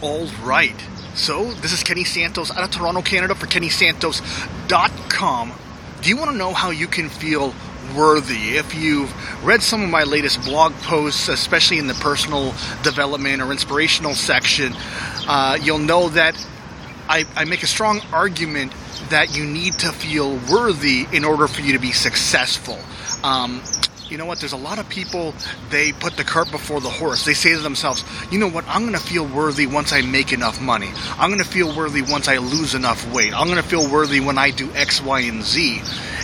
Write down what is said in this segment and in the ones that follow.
All right. So, this is Kenny Santos out of Toronto, Canada for KennySantos.com. Do you want to know how you can feel worthy? If you've read some of my latest blog posts, especially in the personal development or inspirational section, you'll know that I make a strong argument that you need to feel worthy in order for you to be successful. You know what, there's a lot of people, they put the cart before the horse. They say to themselves, you know what, I'm going to feel worthy once I make enough money. I'm going to feel worthy once I lose enough weight. I'm going to feel worthy when I do X, Y, and Z.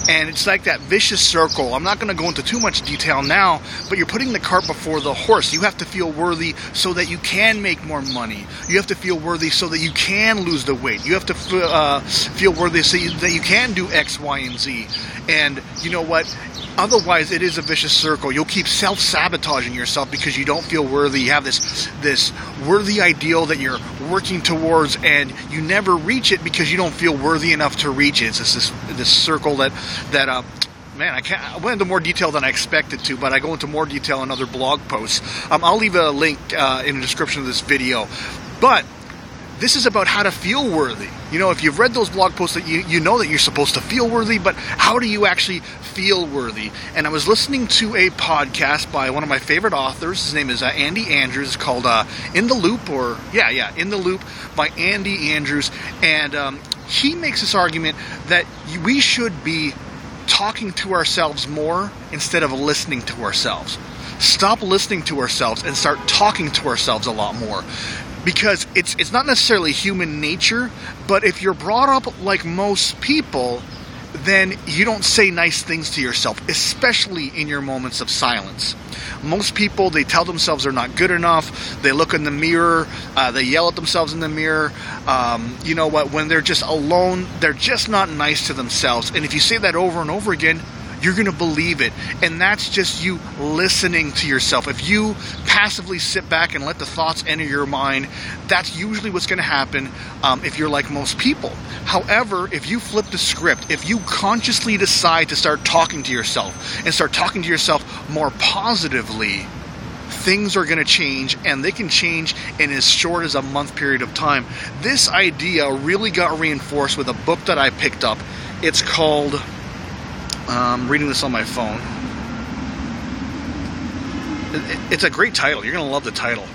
And it's like that vicious circle. I'm not going to go into too much detail now, but you're putting the cart before the horse. You have to feel worthy so that you can make more money. You have to feel worthy so that you can lose the weight. You have to feel worthy so that you can do X, Y, and Z. And you know what? Otherwise, it is a vicious circle. You'll keep self-sabotaging yourself because you don't feel worthy. You have this worthy ideal that you're working towards, and you never reach it because you don't feel worthy enough to reach it. It's just this circle that man, I went into more detail than I expected to, but I go into more detail in other blog posts. I'll leave a link in the description of this video. But this is about how to feel worthy. You know, if you've read those blog posts, that you know that you're supposed to feel worthy, but how do you actually feel worthy? And I was listening to a podcast by one of my favorite authors. His name is Andy Andrews. It's called In the Loop, In the Loop by Andy Andrews. And he makes this argument that we should be talking to ourselves more instead of listening to ourselves. Stop listening to ourselves and start talking to ourselves a lot more. Because it's not necessarily human nature, but if you're brought up like most people, then you don't say nice things to yourself, especially in your moments of silence. Most people, they tell themselves they're not good enough. They look in the mirror. They yell at themselves in the mirror. You know what? When they're just alone, they're just not nice to themselves. And if you say that over and over again, you're going to believe it. And that's just you listening to yourself. If you passively sit back and let the thoughts enter your mind, that's usually what's going to happen if you're like most people. However, if you flip the script, if you consciously decide to start talking to yourself and start talking to yourself more positively, things are going to change, and they can change in as short as a month period of time. This idea really got reinforced with a book that I picked up. It's called... I'm reading this on my phone. It's a great title. You're going to love the title.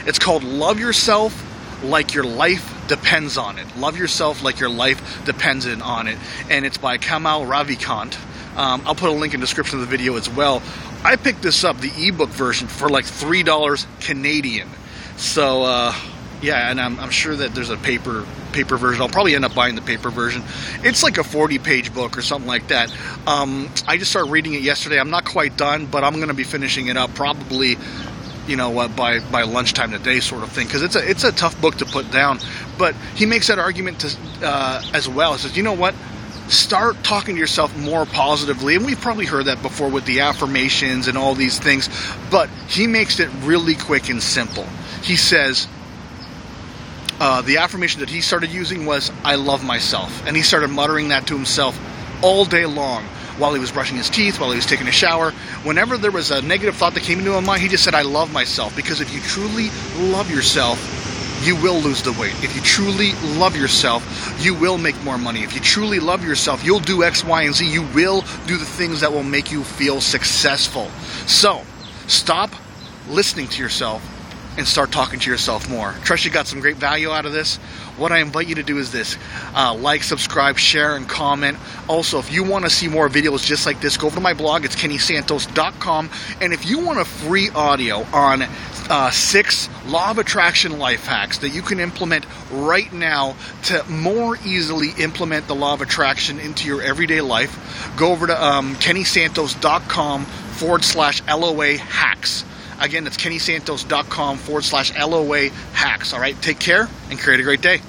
It's called Love Yourself Like Your Life Depends on It. Love Yourself Like Your Life Depends on It. And it's by Kamal Ravikant. I'll put a link in the description of the video as well. I picked this up, the ebook version, for like $3 Canadian. So, yeah, and I'm sure that there's a paper version. I'll probably end up buying the paper version. It's like a 40-page book or something like that. I just started reading it yesterday. I'm not quite done, but I'm going to be finishing it up probably, you know what, by lunchtime today, sort of thing, because it's a tough book to put down. But he makes that argument as well. He says, you know what? Start talking to yourself more positively. And we've probably heard that before with the affirmations and all these things. But he makes it really quick and simple. He says... the affirmation that he started using was, I love myself. And he started muttering that to himself all day long while he was brushing his teeth, while he was taking a shower. Whenever there was a negative thought that came into his mind, he just said, I love myself. Because if you truly love yourself, you will lose the weight. If you truly love yourself, you will make more money. If you truly love yourself, you'll do X, Y, and Z. You will do the things that will make you feel successful. So, stop listening to yourself and start talking to yourself more. Trust you got some great value out of this. What I invite you to do is this. Like, subscribe, share, and comment. Also, if you want to see more videos just like this, go over to my blog. It's KennySantos.com. And if you want a free audio on 6 Law of Attraction life hacks that you can implement right now to more easily implement the Law of Attraction into your everyday life, go over to KennySantos.com/LOA hacks. Again, that's KennySantos.com/LOA hacks. All right, take care and create a great day.